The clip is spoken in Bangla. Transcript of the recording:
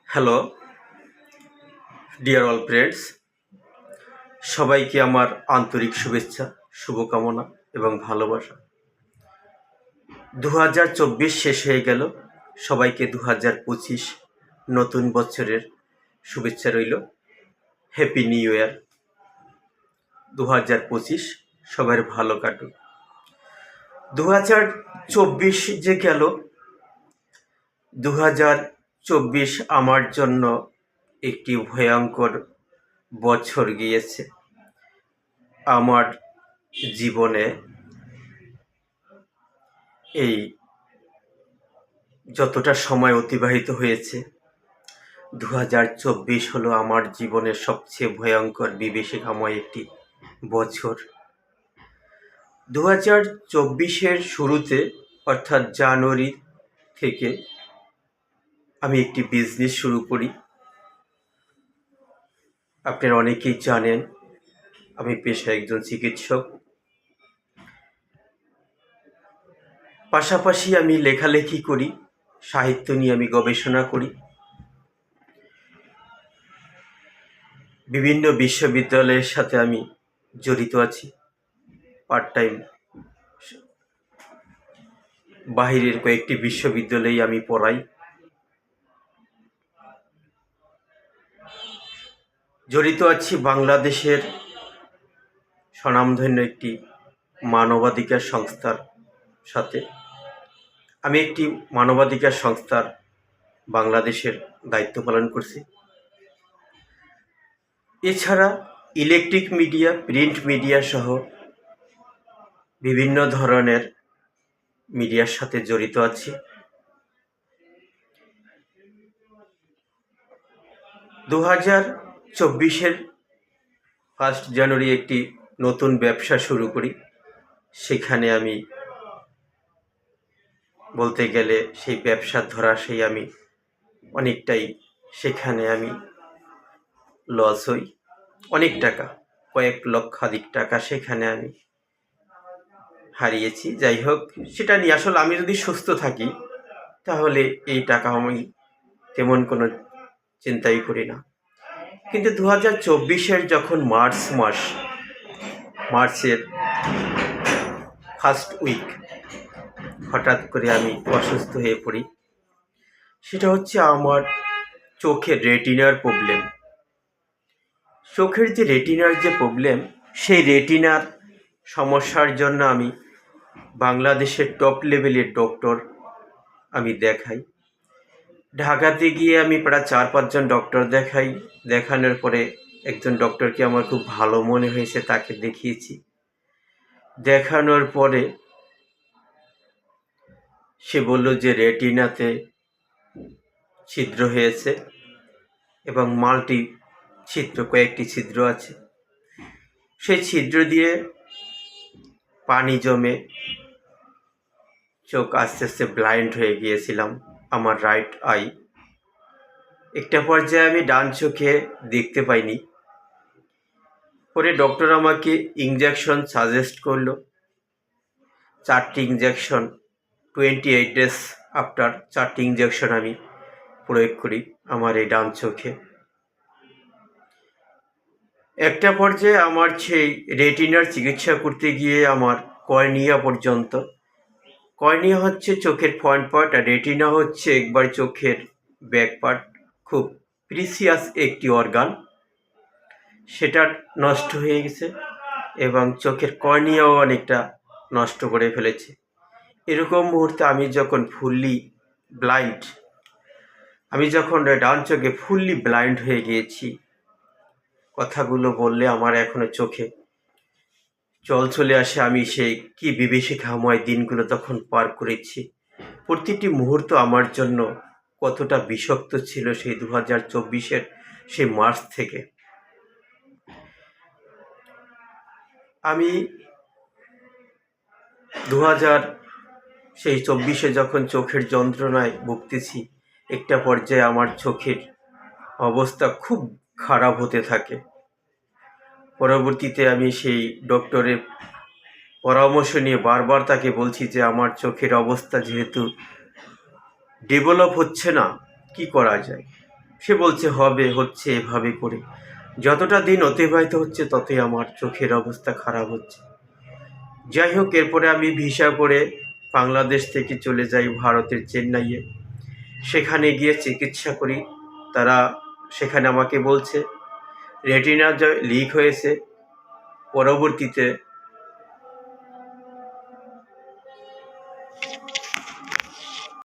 হ্যালো ডিয়ার অল ফ্রেন্ডস, সবাইকে আমার আন্তরিক শুভেচ্ছা, শুভকামনা এবং ভালোবাসা। 2024 শেষ হয়ে গেল, সবাইকে 2025 নতুন বছরের শুভেচ্ছা রইল। Happy new year. 2025 সবার ভালো কাটুক। 2024 যে গেল, 2024 আমার জন্য একটি ভয়ঙ্কর বছর গিয়েছে। আমার জীবনে এই যতটা সময় অতিবাহিত হয়েছে, 2024 হলো আমার জীবনের সবচেয়ে ভয়ঙ্কর বিভীষিকাময় একটি বছর। 2024-এর শুরুতে অর্থাৎ জানুয়ারি থেকে আমি একটি বিজনেস শুরু করি। আপনারা অনেকেই জানেন আমি পেশায় একজন চিকিৎসক। পাশাপাশি আমি লেখালেখি করি, সাহিত্য নিয়ে আমি গবেষণা করি। বিভিন্ন বিশ্ববিদ্যালয়ের সাথে আমি জড়িত আছি। পার্ট টাইম বাহিরের কয়েকটি বিশ্ববিদ্যালয়ে আমি পড়াই। জড়িত আছি বাংলাদেশের স্বনামধন্য একটি মানবাধিকার সংস্থার সাথে। আমি একটি মানবাধিকার সংস্থার বাংলাদেশের দায়িত্ব পালন করছি। এছাড়া ইলেকট্রিক মিডিয়া, প্রিন্ট মিডিয়া সহ বিভিন্ন ধরনের মিডিয়ার সাথে জড়িত আছি। 2024-এর 1 জানুয়ারি একটি নতুন ব্যবসা শুরু করি। সেখানে আমি বলতে গেলে সেই ব্যবসার ধরাশায়ী আমি অনেকটাই সেখানে আমি লস হই। অনেক টাকা, কয়েক লক্ষাধিক টাকা সেখানে আমি হারিয়েছি। যাই হোক, সেটা নিয়ে আসলে আমি যদি সুস্থ থাকি তাহলে এই টাকা আমি তেমন কোনো চিন্তাই করি না। কিন্তু 2024-এর যখন মার্চের ফার্স্ট উইক হঠাৎ করে আমি অসুস্থ হয়ে পড়ি। সেটা হচ্ছে আমার চোখের রেটিনার প্রবলেম। চোখের যে রেটিনার যে প্রবলেম, সেই রেটিনার সমস্যার জন্য আমি বাংলাদেশের টপ লেভেলের ডক্টর আমি দেখাই। ঢাকাতে গিয়ে আমি প্রায় 4-5 জন ডক্টর দেখাই। দেখানোর পরে একজন ডক্টরকে আমার খুব ভালো মনে হয়েছে, তাকে দেখিয়েছি। দেখানোর পরে সে বলল যে রেটিনাতে ছিদ্র হয়েছে এবং মাল্টি ছিদ্র, কয়েকটি ছিদ্র আছে। সেই ছিদ্র দিয়ে পানি জমে চোখ আস্তে আস্তে ব্লাইন্ড হয়ে গিয়েছিলাম, আমার রাইট আই। একটা পর্যায়ে আমি ডান চোখে দেখতে পাইনি। পরে ডক্টর আমাকে ইঞ্জেকশন সাজেস্ট করলো। 4টি ইঞ্জেকশন 28 ডেজ আফটার 4টি ইঞ্জেকশন আমি প্রয়োগ করি আমার এই ডান চোখে। একটা পর্যায়ে আমার সেই রেটিনার চিকিৎসা করতে গিয়ে আমার কর্নিয়া পর্যন্ত, কর্নিয়া হচ্ছে চোখের ফ্রন্ট পার্ট আর রেটিনা হচ্ছে একবার চোখের ব্যাক পার্ট, খুব প্রিসিয়াস একটি অর্গান, সেটা নষ্ট হয়ে গেছে এবং চোখের কর্নিয়াও অনেকটা নষ্ট করে ফেলেছে। এরকম মুহূর্তে আমি যখন ডান চোখে ফুললি ব্লাইন্ড হয়ে গিয়েছি, কথাগুলো বললে আমার এখনো চোখে জল চলে আসে। আমি সেই কি বিভীষিকাময় দিনগুলো তখন পার করেছি। প্রতিটি মুহূর্ত আমার জন্য কতটা বিষাক্ত ছিল সেই 2024-এর সেই মার্চ থেকে। আমি 2024-এ যখন চোখের যন্ত্রণায় ভুগতেছি, একটা পর্যায়ে আমার চোখের অবস্থা খুব খারাপ হতে থাকে। পরবর্তীতে আমি সেই ডক্টরের পরামর্শ নিয়ে বারবার তাকে বলছি যে আমার চোখের অবস্থা যেহেতু ডেভেলপ হচ্ছে না, কি করা যায়। সে বলছে হবে, হচ্ছে এভাবে করে। যতটা দিন অতিবাহিত হচ্ছে ততই আমার চোখের অবস্থা খারাপ হচ্ছে। যাই হোক, এরপরে আমি ভিসা করে বাংলাদেশ থেকে চলে যাই ভারতের চেন্নাইয়ে। সেখানে গিয়ে চিকিৎসা করি। তারা সেখানে আমাকে বলছে রেটিনা লিক হয়েছে, পরবর্তীতে